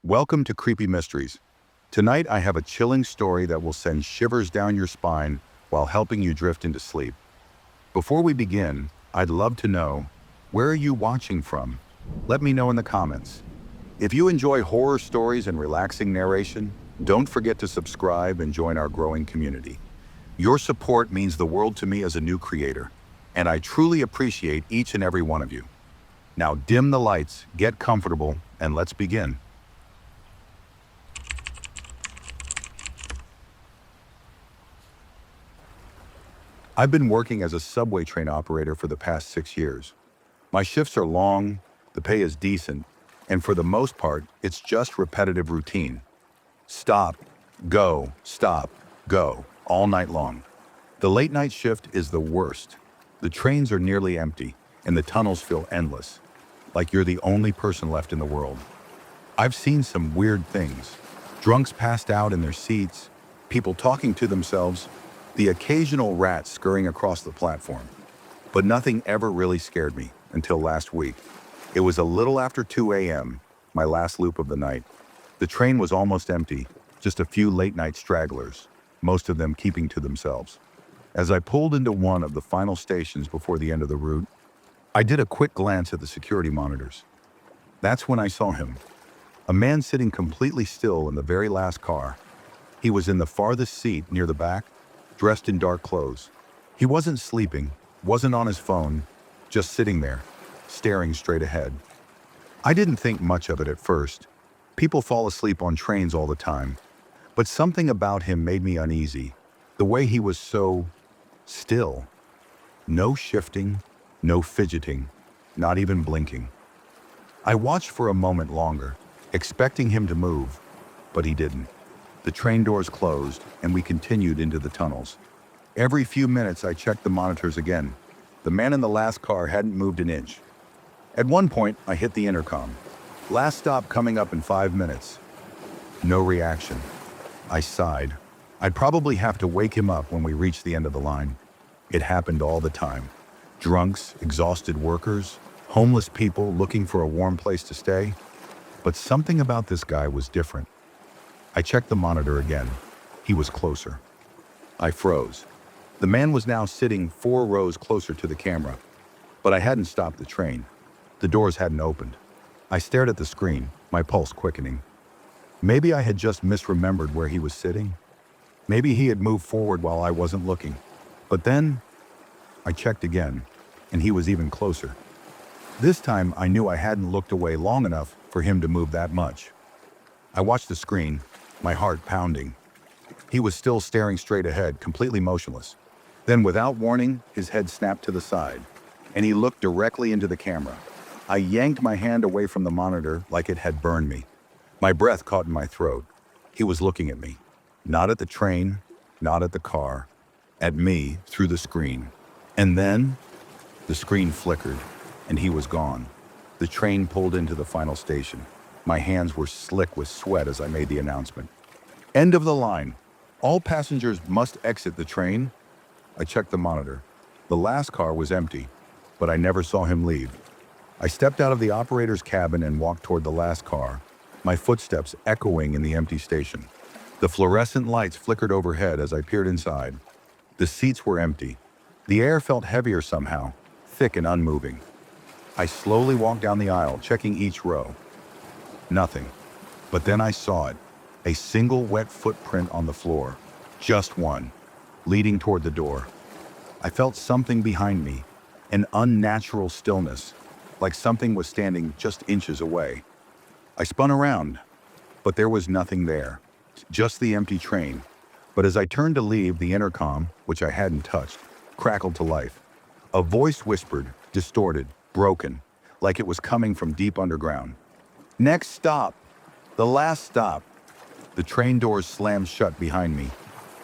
Welcome to Creepy Mysteries. Tonight I have a chilling story that will send shivers down your spine while helping you drift into sleep. Before we begin, I'd love to know, where are you watching from? Let me know in the comments. If you enjoy horror stories and relaxing narration, don't forget to subscribe and join our growing community. Your support means the world to me as a new creator, and I truly appreciate each and every one of you. Now dim the lights, get comfortable, and let's begin. I've been working as a subway train operator for the past 6 years. My shifts are long, the pay is decent, and for the most part, it's just repetitive routine. Stop, go, all night long. The late night shift is the worst. The trains are nearly empty, and the tunnels feel endless, like you're the only person left in the world. I've seen some weird things. Drunks passed out in their seats, people talking to themselves, the occasional rat scurrying across the platform. But nothing ever really scared me until last week. It was a little after 2 a.m., my last loop of the night. The train was almost empty, just a few late-night stragglers, most of them keeping to themselves. As I pulled into one of the final stations before the end of the route, I did a quick glance at the security monitors. That's when I saw him. A man sitting completely still in the very last car. He was in the farthest seat near the back, dressed in dark clothes. He wasn't sleeping, wasn't on his phone, just sitting there, staring straight ahead. I didn't think much of it at first. People fall asleep on trains all the time. But something about him made me uneasy. The way he was so still. No shifting, no fidgeting, not even blinking. I watched for a moment longer, expecting him to move, but he didn't. The train doors closed, and we continued into the tunnels. Every few minutes, I checked the monitors again. The man in the last car hadn't moved an inch. At one point, I hit the intercom. Last stop coming up in 5 minutes. No reaction. I sighed. I'd probably have to wake him up when we reached the end of the line. It happened all the time. Drunks, exhausted workers, homeless people looking for a warm place to stay. But something about this guy was different. I checked the monitor again. He was closer. I froze. The man was now sitting 4 rows closer to the camera, but I hadn't stopped the train. The doors hadn't opened. I stared at the screen, my pulse quickening. Maybe I had just misremembered where he was sitting. Maybe he had moved forward while I wasn't looking. But then, I checked again, and he was even closer. This time, I knew I hadn't looked away long enough for him to move that much. I watched the screen, my heart pounding. He was still staring straight ahead, completely motionless. Then, without warning, his head snapped to the side, and he looked directly into the camera. I yanked my hand away from the monitor like it had burned me. My breath caught in my throat. He was looking at me. Not at the train, not at the car. At me, through the screen. And then, the screen flickered, and he was gone. The train pulled into the final station. My hands were slick with sweat as I made the announcement. End of the line. All passengers must exit the train. I checked the monitor. The last car was empty, but I never saw him leave. I stepped out of the operator's cabin and walked toward the last car, my footsteps echoing in the empty station. The fluorescent lights flickered overhead as I peered inside. The seats were empty. The air felt heavier somehow, thick and unmoving. I slowly walked down the aisle, checking each row. Nothing. But then I saw it. A single wet footprint on the floor. Just one, leading toward the door. I felt something behind me, an unnatural stillness, like something was standing just inches away. I spun around, but there was nothing there, just the empty train. But as I turned to leave, the intercom, which I hadn't touched, crackled to life. A voice whispered, distorted, broken, like it was coming from deep underground. Next stop, the last stop. The train doors slammed shut behind me.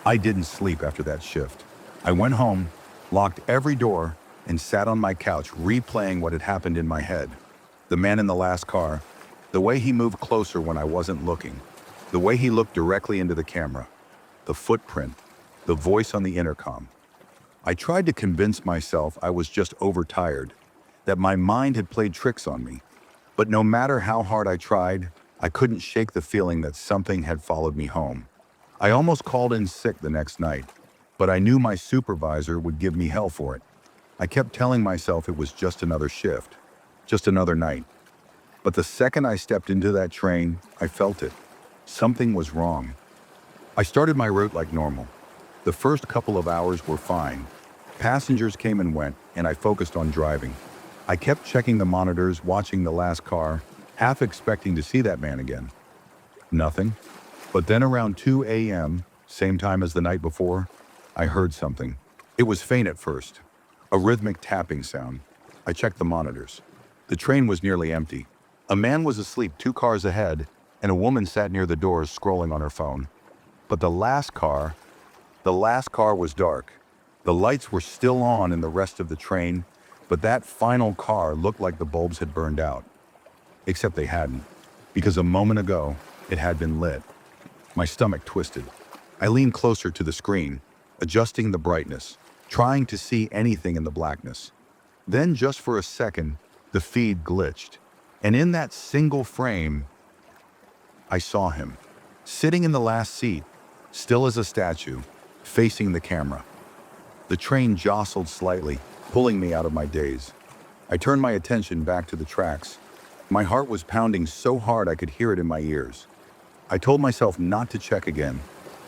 I didn't sleep after that shift. I went home, locked every door, and sat on my couch replaying what had happened in my head. The man in the last car, the way he moved closer when I wasn't looking, the way he looked directly into the camera, the footprint, the voice on the intercom. I tried to convince myself I was just overtired, that my mind had played tricks on me. But no matter how hard I tried, I couldn't shake the feeling that something had followed me home. I almost called in sick the next night, but I knew my supervisor would give me hell for it. I kept telling myself it was just another shift, just another night. But the second I stepped into that train, I felt it. Something was wrong. I started my route like normal. The first couple of hours were fine. Passengers came and went, and I focused on driving. I kept checking the monitors, watching the last car, half expecting to see that man again. Nothing. But then around 2 a.m., same time as the night before, I heard something. It was faint at first, a rhythmic tapping sound. I checked the monitors. The train was nearly empty. A man was asleep 2 cars ahead, and a woman sat near the doors scrolling on her phone. But the last car was dark. The lights were still on in the rest of the train, but that final car looked like the bulbs had burned out. Except they hadn't, because a moment ago, it had been lit. My stomach twisted. I leaned closer to the screen, adjusting the brightness, trying to see anything in the blackness. Then, just for a second, the feed glitched, and in that single frame, I saw him, sitting in the last seat, still as a statue, facing the camera. The train jostled slightly, pulling me out of my daze. I turned my attention back to the tracks. My heart was pounding so hard I could hear it in my ears. I told myself not to check again.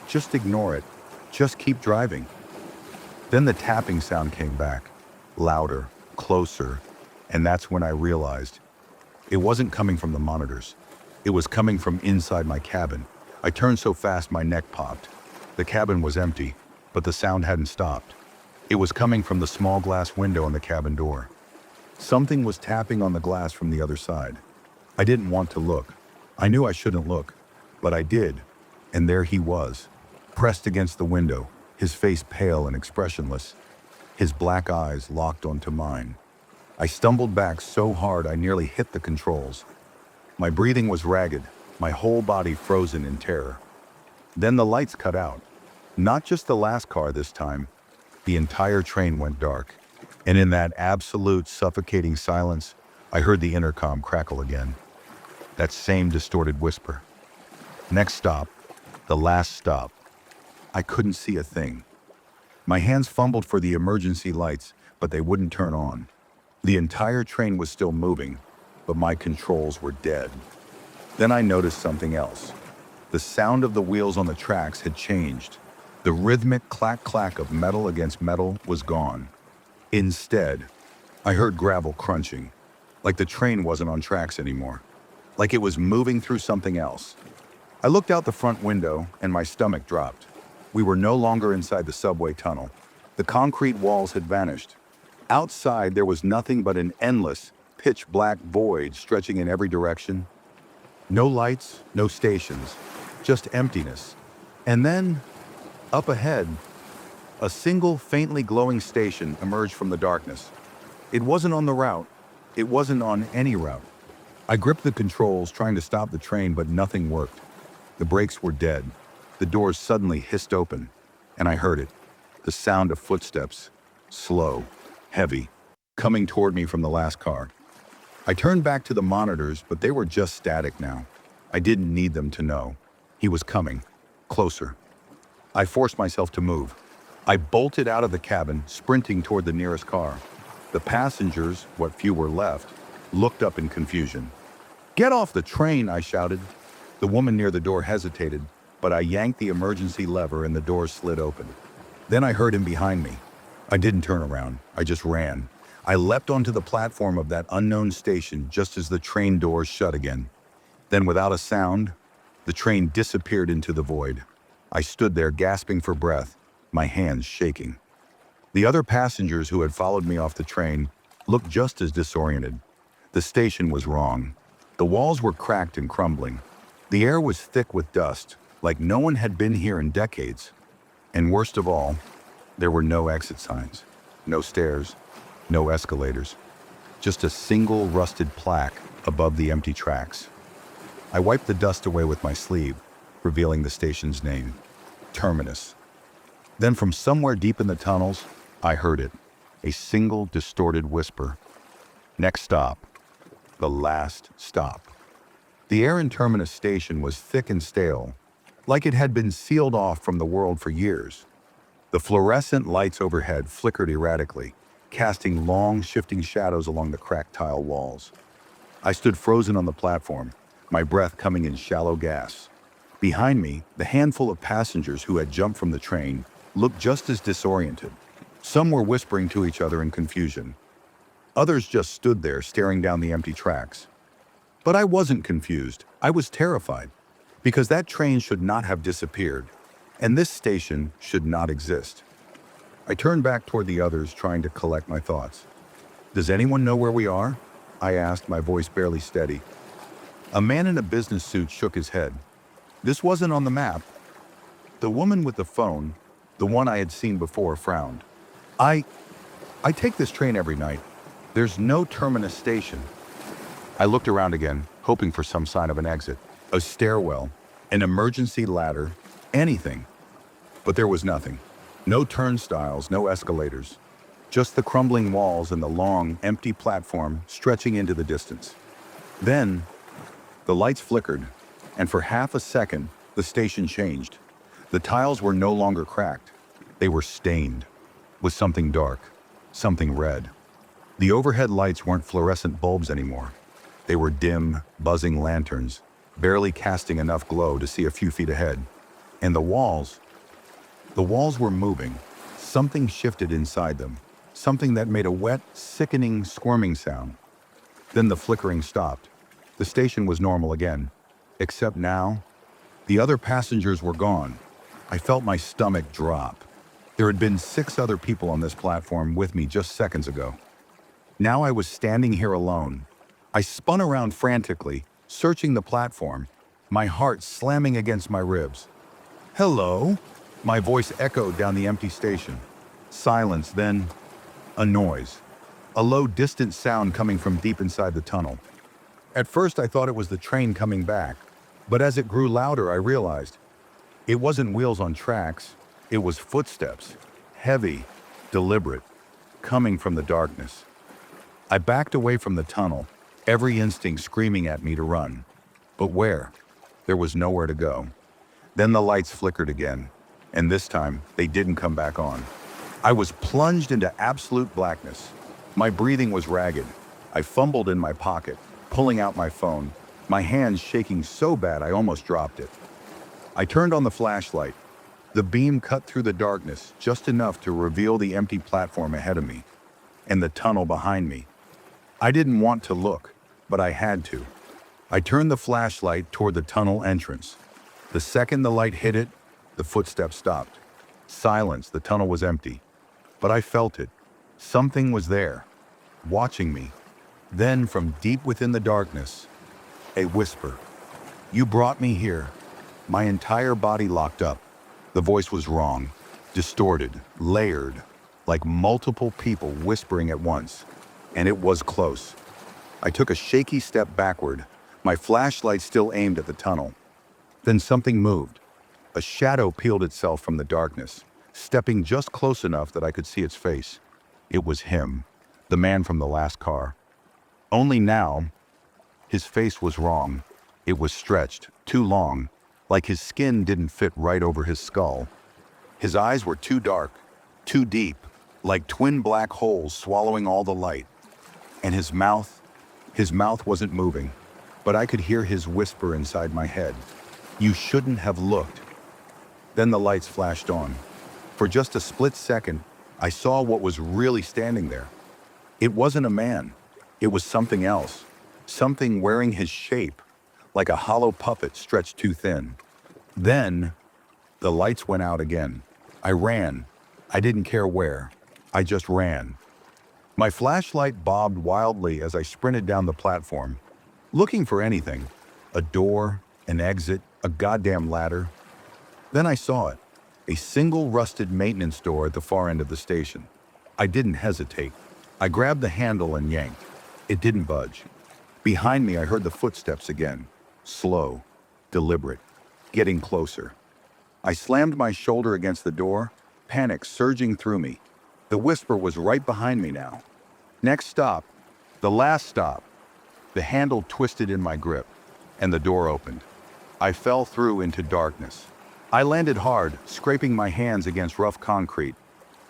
Just ignore it. Just keep driving. Then the tapping sound came back, louder, closer, and that's when I realized it wasn't coming from the monitors. It was coming from inside my cabin. I turned so fast my neck popped. The cabin was empty, but the sound hadn't stopped. It was coming from the small glass window on the cabin door. Something was tapping on the glass from the other side. I didn't want to look. I knew I shouldn't look, but I did, and there he was, pressed against the window, his face pale and expressionless, his black eyes locked onto mine. I stumbled back so hard I nearly hit the controls. My breathing was ragged, my whole body frozen in terror. Then the lights cut out. Not just the last car this time. The entire train went dark. And in that absolute suffocating silence, I heard the intercom crackle again. That same distorted whisper. Next stop, the last stop. I couldn't see a thing. My hands fumbled for the emergency lights, but they wouldn't turn on. The entire train was still moving, but my controls were dead. Then I noticed something else. The sound of the wheels on the tracks had changed. The rhythmic clack-clack of metal against metal was gone. Instead, I heard gravel crunching, like the train wasn't on tracks anymore, like it was moving through something else. I looked out the front window and my stomach dropped. We were no longer inside the subway tunnel. The concrete walls had vanished. Outside, there was nothing but an endless, pitch-black void stretching in every direction. No lights, no stations, just emptiness. And then, up ahead, a single faintly glowing station emerged from the darkness. It wasn't on the route. It wasn't on any route. I gripped the controls, trying to stop the train, but nothing worked. The brakes were dead. The doors suddenly hissed open, and I heard it. The sound of footsteps, slow, heavy, coming toward me from the last car. I turned back to the monitors, but they were just static now. I didn't need them to know. He was coming, closer. I forced myself to move. I bolted out of the cabin, sprinting toward the nearest car. The passengers, what few were left, looked up in confusion. "Get off the train!" I shouted. The woman near the door hesitated, but I yanked the emergency lever and the door slid open. Then I heard him behind me. I didn't turn around. I just ran. I leapt onto the platform of that unknown station just as the train doors shut again. Then, without a sound, the train disappeared into the void. I stood there gasping for breath, my hands shaking. The other passengers who had followed me off the train looked just as disoriented. The station was wrong. The walls were cracked and crumbling. The air was thick with dust, like no one had been here in decades. And worst of all, there were no exit signs, no stairs, no escalators, just a single rusted plaque above the empty tracks. I wiped the dust away with my sleeve, revealing the station's name, Terminus. Then from somewhere deep in the tunnels, I heard it, a single distorted whisper. Next stop, the last stop. The air in Terminus Station was thick and stale, like it had been sealed off from the world for years. The fluorescent lights overhead flickered erratically, casting long, shifting shadows along the cracked tile walls. I stood frozen on the platform, my breath coming in shallow gasps. Behind me, the handful of passengers who had jumped from the train looked just as disoriented. Some were whispering to each other in confusion. Others just stood there staring down the empty tracks. But I wasn't confused. I was terrified, because that train should not have disappeared, and this station should not exist. I turned back toward the others, trying to collect my thoughts. "Does anyone know where we are?" I asked, my voice barely steady. A man in a business suit shook his head. "This wasn't on the map." The woman with the phone, the one I had seen before, frowned. I take this train every night. There's no terminus station." I looked around again, hoping for some sign of an exit, a stairwell, an emergency ladder, anything. But there was nothing. No turnstiles, no escalators. Just the crumbling walls and the long, empty platform stretching into the distance. Then, the lights flickered, and for half a second, the station changed. The tiles were no longer cracked. They were stained with something dark, something red. The overhead lights weren't fluorescent bulbs anymore. They were dim, buzzing lanterns, barely casting enough glow to see a few feet ahead. And the walls were moving. Something shifted inside them, something that made a wet, sickening, squirming sound. Then the flickering stopped. The station was normal again, except now, the other passengers were gone. I felt my stomach drop. There had been 6 other people on this platform with me just seconds ago. Now I was standing here alone. I spun around frantically, searching the platform, my heart slamming against my ribs. "Hello?" My voice echoed down the empty station. Silence, then a noise. A low, distant sound coming from deep inside the tunnel. At first I thought it was the train coming back, but as it grew louder I realized it wasn't wheels on tracks, it was footsteps, heavy, deliberate, coming from the darkness. I backed away from the tunnel, every instinct screaming at me to run. But where? There was nowhere to go. Then the lights flickered again, and this time they didn't come back on. I was plunged into absolute blackness. My breathing was ragged. I fumbled in my pocket, pulling out my phone, my hands shaking so bad I almost dropped it. I turned on the flashlight. The beam cut through the darkness just enough to reveal the empty platform ahead of me and the tunnel behind me. I didn't want to look, but I had to. I turned the flashlight toward the tunnel entrance. The second the light hit it, the footsteps stopped. Silence, the tunnel was empty. But I felt it. Something was there, watching me. Then, from deep within the darkness, a whisper. "You brought me here." My entire body locked up. The voice was wrong, distorted, layered, like multiple people whispering at once. And it was close. I took a shaky step backward, my flashlight still aimed at the tunnel. Then something moved. A shadow peeled itself from the darkness, stepping just close enough that I could see its face. It was him, the man from the last car. Only now, his face was wrong. It was stretched, too long, like his skin didn't fit right over his skull. His eyes were too dark, too deep, like twin black holes swallowing all the light. And his mouth wasn't moving, but I could hear his whisper inside my head. "You shouldn't have looked." Then the lights flashed on. For just a split second, I saw what was really standing there. It wasn't a man. It was something else. Something wearing his shape, like a hollow puppet stretched too thin. Then, the lights went out again. I ran. I didn't care where. I just ran. My flashlight bobbed wildly as I sprinted down the platform, looking for anything. A door, an exit, a goddamn ladder. Then I saw it. A single rusted maintenance door at the far end of the station. I didn't hesitate. I grabbed the handle and yanked. It didn't budge. Behind me I heard the footsteps again. Slow, deliberate, getting closer. I slammed my shoulder against the door, panic surging through me. The whisper was right behind me now. Next stop, the last stop. The handle twisted in my grip. and the door opened. I fell through into darkness. I landed hard, scraping my hands against rough concrete.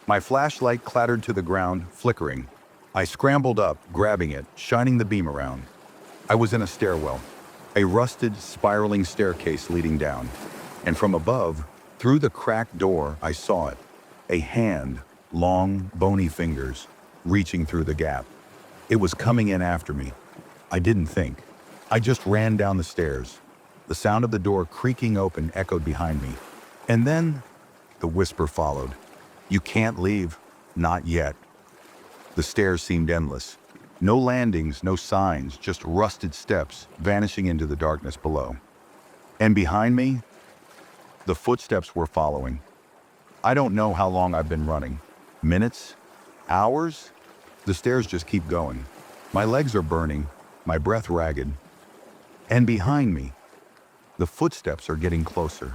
My flashlight clattered to the ground, flickering. I scrambled up, grabbing it, shining the beam around. I was in a stairwell, a rusted, spiraling staircase leading down. And from above, through the cracked door, I saw it. A hand, long, bony fingers, reaching through the gap. It was coming in after me. I didn't think. I just ran down the stairs. The sound of the door creaking open echoed behind me. And then, the whisper followed. "You can't leave. Not yet." The stairs seemed endless. No landings, no signs, just rusted steps vanishing into the darkness below. And behind me, the footsteps were following. I don't know how long I've been running. Minutes? Hours? The stairs just keep going. My legs are burning, my breath ragged. And behind me, the footsteps are getting closer.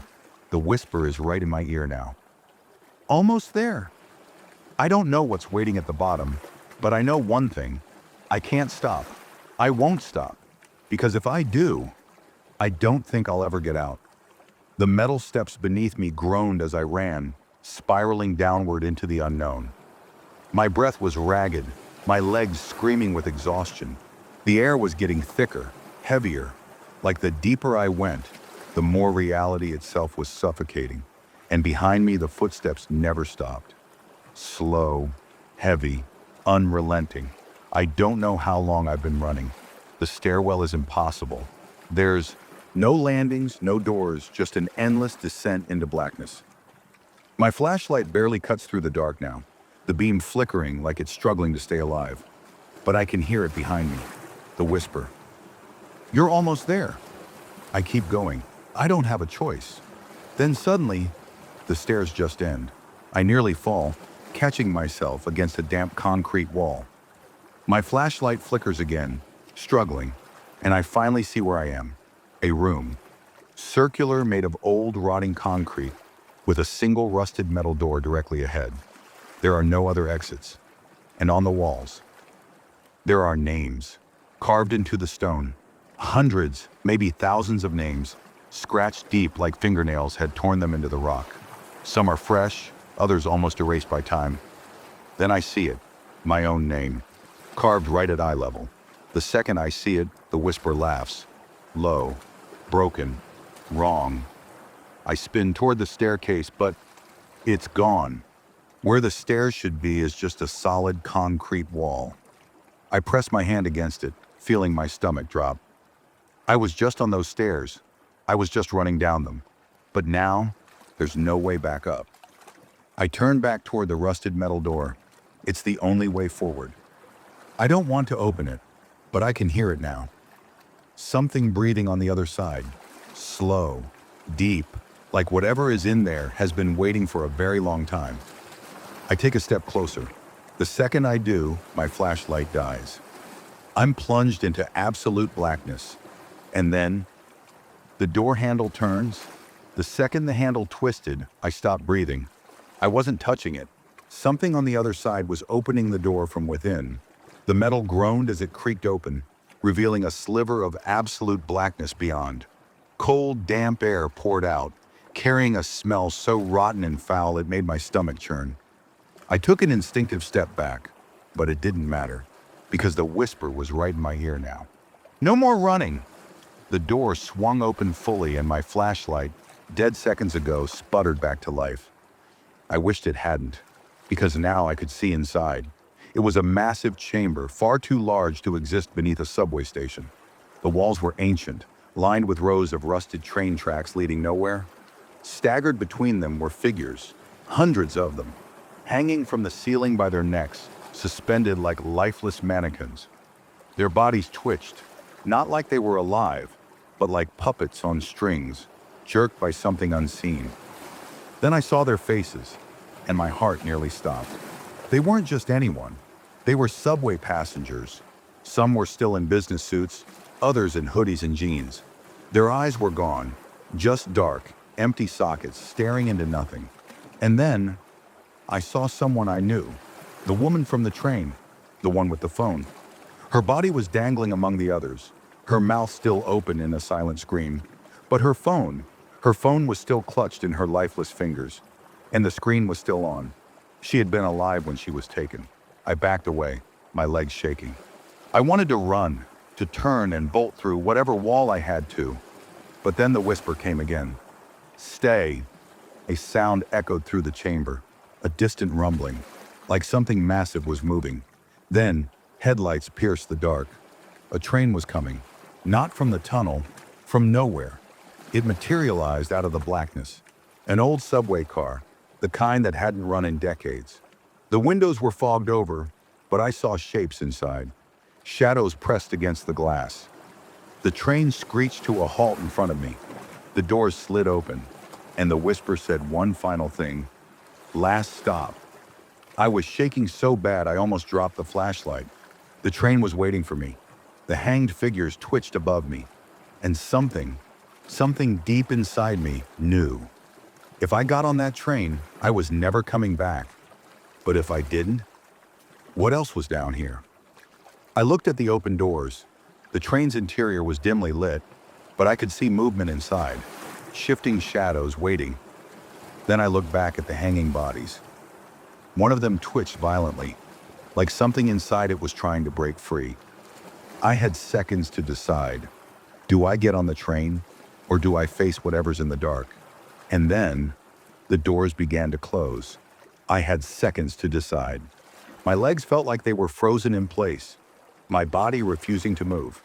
The whisper is right in my ear now. Almost there. I don't know what's waiting at the bottom, but I know one thing. I can't stop. I won't stop. Because if I do, I don't think I'll ever get out. The metal steps beneath me groaned as I ran, spiraling downward into the unknown. My breath was ragged, my legs screaming with exhaustion. The air was getting thicker, heavier. Like the deeper I went, the more reality itself was suffocating. And behind me, the footsteps never stopped. Slow, heavy, unrelenting. I don't know how long I've been running. The stairwell is impossible. There's no landings, no doors, just an endless descent into blackness. My flashlight barely cuts through the dark now, the beam flickering like it's struggling to stay alive. But I can hear it behind me, the whisper. "You're almost there." I keep going. I don't have a choice. Then suddenly, the stairs just end. I nearly fall, catching myself against a damp concrete wall. My flashlight flickers again, struggling, and I finally see where I am. A room, circular, made of old, rotting concrete, with a single rusted metal door directly ahead. There are no other exits. And on the walls, there are names, carved into the stone. Hundreds, maybe thousands of names, scratched deep like fingernails had torn them into the rock. Some are fresh, others almost erased by time. Then I see it, my own name, carved right at eye level. The second I see it, the whisper laughs. Low, broken, wrong. I spin toward the staircase, but it's gone. Where the stairs should be is just a solid concrete wall. I press my hand against it, feeling my stomach drop. I was just on those stairs. I was just running down them. But now, there's no way back up. I turn back toward the rusted metal door. It's the only way forward. I don't want to open it, but I can hear it now. Something breathing on the other side. Slow, deep, like whatever is in there has been waiting for a very long time. I take a step closer. The second I do, my flashlight dies. I'm plunged into absolute blackness. And then, the door handle turns. The second the handle twisted, I stopped breathing. I wasn't touching it. Something on the other side was opening the door from within. The metal groaned as it creaked open, revealing a sliver of absolute blackness beyond. Cold, damp air poured out, carrying a smell so rotten and foul it made my stomach churn. I took an instinctive step back, but it didn't matter, because the whisper was right in my ear now. "No more running!" The door swung open fully and my flashlight, dead seconds ago, sputtered back to life. I wished it hadn't, because now I could see inside. It was a massive chamber, far too large to exist beneath a subway station. The walls were ancient, lined with rows of rusted train tracks leading nowhere. Staggered between them were figures, hundreds of them, hanging from the ceiling by their necks, suspended like lifeless mannequins. Their bodies twitched, not like they were alive, but like puppets on strings, jerked by something unseen. Then I saw their faces, and my heart nearly stopped. They weren't just anyone. They were subway passengers. Some were still in business suits, others in hoodies and jeans. Their eyes were gone, just dark, empty sockets staring into nothing. And then, I saw someone I knew, the woman from the train, the one with the phone. Her body was dangling among the others, her mouth still open in a silent scream. But her phone was still clutched in her lifeless fingers, and the screen was still on. She had been alive when she was taken. I backed away, my legs shaking. I wanted to run, to turn and bolt through whatever wall I had to. But then the whisper came again. Stay. A sound echoed through the chamber, a distant rumbling, like something massive was moving. Then, headlights pierced the dark. A train was coming, not from the tunnel, from nowhere. It materialized out of the blackness. An old subway car, the kind that hadn't run in decades. The windows were fogged over, but I saw shapes inside, shadows pressed against the glass. The train screeched to a halt in front of me. The doors slid open, and the whisper said one final thing. Last stop. I was shaking so bad I almost dropped the flashlight. The train was waiting for me. The hanged figures twitched above me. And something deep inside me knew. If I got on that train, I was never coming back. But if I didn't, what else was down here? I looked at the open doors. The train's interior was dimly lit, but I could see movement inside, shifting shadows waiting. Then I looked back at the hanging bodies. One of them twitched violently, like something inside it was trying to break free. I had seconds to decide. Do I get on the train, or do I face whatever's in the dark? And then, the doors began to close. I had seconds to decide. My legs felt like they were frozen in place, my body refusing to move.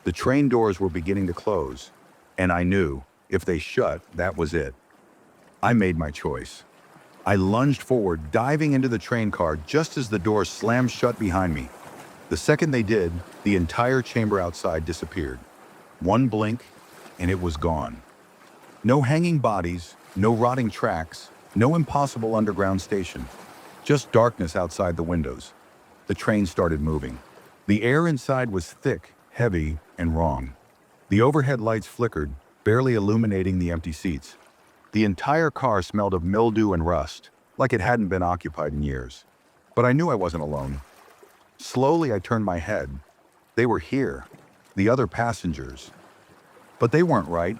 The train doors were beginning to close, and I knew, if they shut, that was it. I made my choice. I lunged forward, diving into the train car just as the doors slammed shut behind me. The second they did, the entire chamber outside disappeared. One blink, and it was gone. No hanging bodies, no rotting tracks, no impossible underground station. Just darkness outside the windows. The train started moving. The air inside was thick, heavy, and wrong. The overhead lights flickered, barely illuminating the empty seats. The entire car smelled of mildew and rust, like it hadn't been occupied in years. But I knew I wasn't alone. Slowly, I turned my head. They were here, the other passengers. But they weren't right.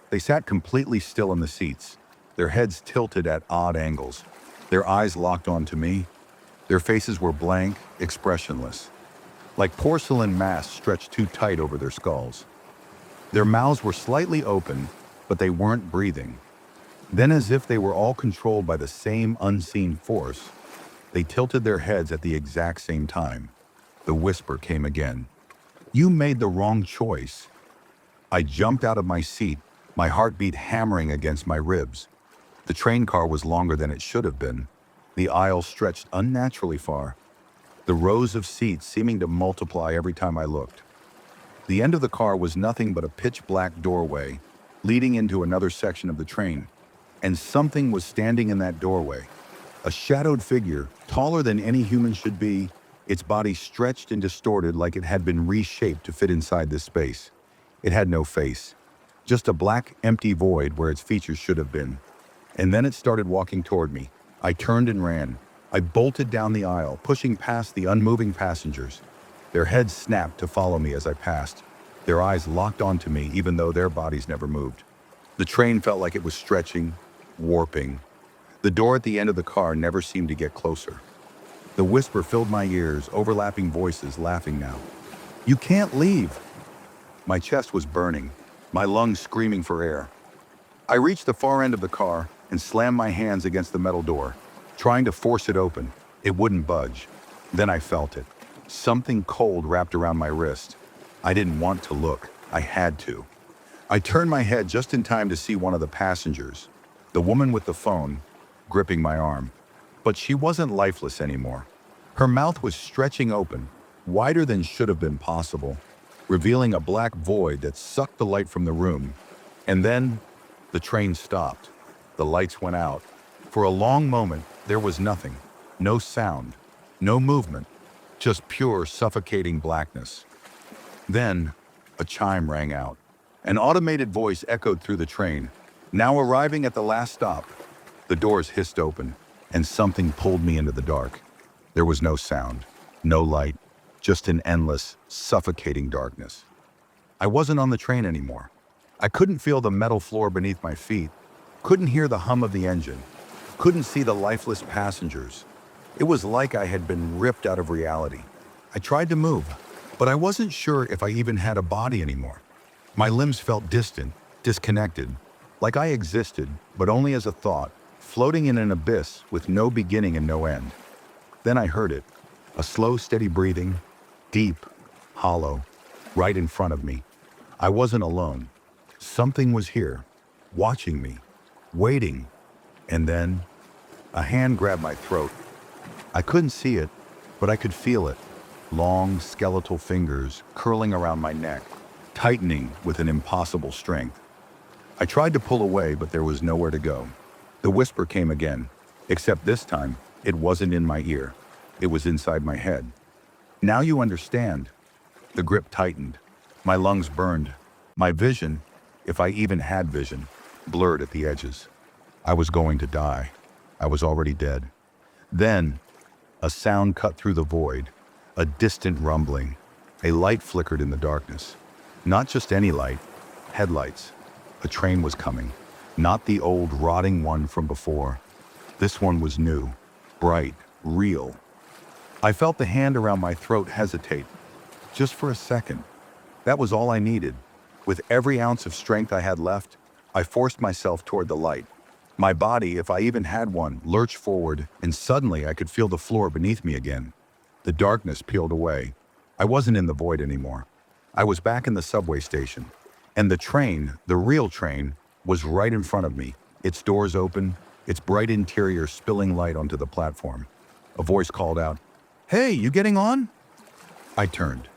They sat completely still in the seats, their heads tilted at odd angles, their eyes locked onto me. Their faces were blank, expressionless, like porcelain masks stretched too tight over their skulls. Their mouths were slightly open, but they weren't breathing. Then, as if they were all controlled by the same unseen force, they tilted their heads at the exact same time. The whisper came again. You made the wrong choice. I jumped out of my seat, my heartbeat hammering against my ribs. The train car was longer than it should have been. The aisle stretched unnaturally far, the rows of seats seeming to multiply every time I looked. The end of the car was nothing but a pitch-black doorway leading into another section of the train. And something was standing in that doorway. A shadowed figure, taller than any human should be, its body stretched and distorted like it had been reshaped to fit inside this space. It had no face, just a black, empty void where its features should have been. And then it started walking toward me. I turned and ran. I bolted down the aisle, pushing past the unmoving passengers. Their heads snapped to follow me as I passed. Their eyes locked onto me even though their bodies never moved. The train felt like it was stretching, warping. The door at the end of the car never seemed to get closer. The whisper filled my ears, overlapping voices laughing now. You can't leave. My chest was burning, my lungs screaming for air. I reached the far end of the car and slammed my hands against the metal door, trying to force it open. It wouldn't budge. Then I felt it. Something cold wrapped around my wrist. I didn't want to look. I had to. I turned my head just in time to see one of the passengers, the woman with the phone, gripping my arm. But she wasn't lifeless anymore. Her mouth was stretching open, wider than should have been possible, revealing a black void that sucked the light from the room. And then, the train stopped. The lights went out. For a long moment, there was nothing. No sound, no movement, just pure, suffocating blackness. Then, a chime rang out. An automated voice echoed through the train. Now arriving at the last stop. The doors hissed open, and something pulled me into the dark. There was no sound, no light, just an endless, suffocating darkness. I wasn't on the train anymore. I couldn't feel the metal floor beneath my feet, couldn't hear the hum of the engine, couldn't see the lifeless passengers. It was like I had been ripped out of reality. I tried to move, but I wasn't sure if I even had a body anymore. My limbs felt distant, disconnected, like I existed, but only as a thought, floating in an abyss with no beginning and no end. Then I heard it, a slow, steady breathing, deep, hollow, right in front of me. I wasn't alone. Something was here, watching me, waiting, and then a hand grabbed my throat. I couldn't see it, but I could feel it. Long, skeletal fingers curling around my neck, tightening with an impossible strength. I tried to pull away, but there was nowhere to go. The whisper came again, except this time, it wasn't in my ear. It was inside my head. Now you understand. The grip tightened. My lungs burned. My vision, if I even had vision, blurred at the edges. I was going to die. I was already dead. Then, a sound cut through the void, a distant rumbling. A light flickered in the darkness. Not just any light, headlights. A train was coming, not the old rotting one from before. This one was new, bright, real. I felt the hand around my throat hesitate, just for a second. That was all I needed. With every ounce of strength I had left, I forced myself toward the light. My body, if I even had one, lurched forward, and suddenly I could feel the floor beneath me again. The darkness peeled away. I wasn't in the void anymore. I was back in the subway station, and the train, the real train, was right in front of me, its doors open, its bright interior spilling light onto the platform. A voice called out, "Hey, you getting on?" I turned.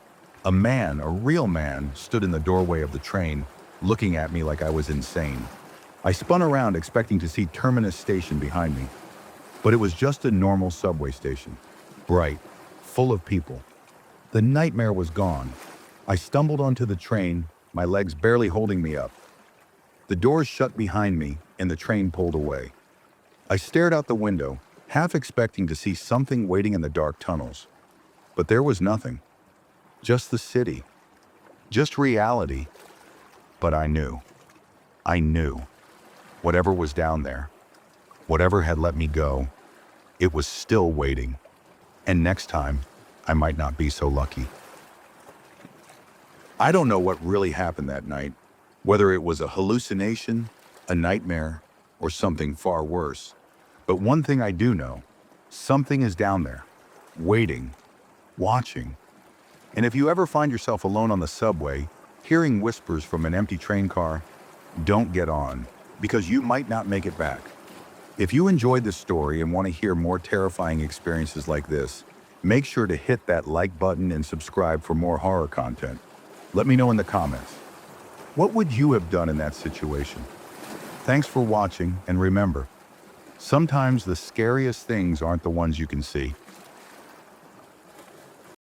A man, a real man, stood in the doorway of the train, looking at me like I was insane. I spun around expecting to see Terminus Station behind me, but it was just a normal subway station, bright, full of people. The nightmare was gone. I stumbled onto the train, my legs barely holding me up. The doors shut behind me and the train pulled away. I stared out the window, half expecting to see something waiting in the dark tunnels. But there was nothing. Just the city. Just reality. But I knew. I knew. Whatever was down there, whatever had let me go, it was still waiting. And next time, I might not be so lucky. I don't know what really happened that night, whether it was a hallucination, a nightmare, or something far worse. But one thing I do know, something is down there, waiting, watching. And if you ever find yourself alone on the subway, hearing whispers from an empty train car, don't get on, because you might not make it back. If you enjoyed this story and want to hear more terrifying experiences like this, make sure to hit that like button and subscribe for more horror content. Let me know in the comments. What would you have done in that situation? Thanks for watching, and remember, sometimes the scariest things aren't the ones you can see.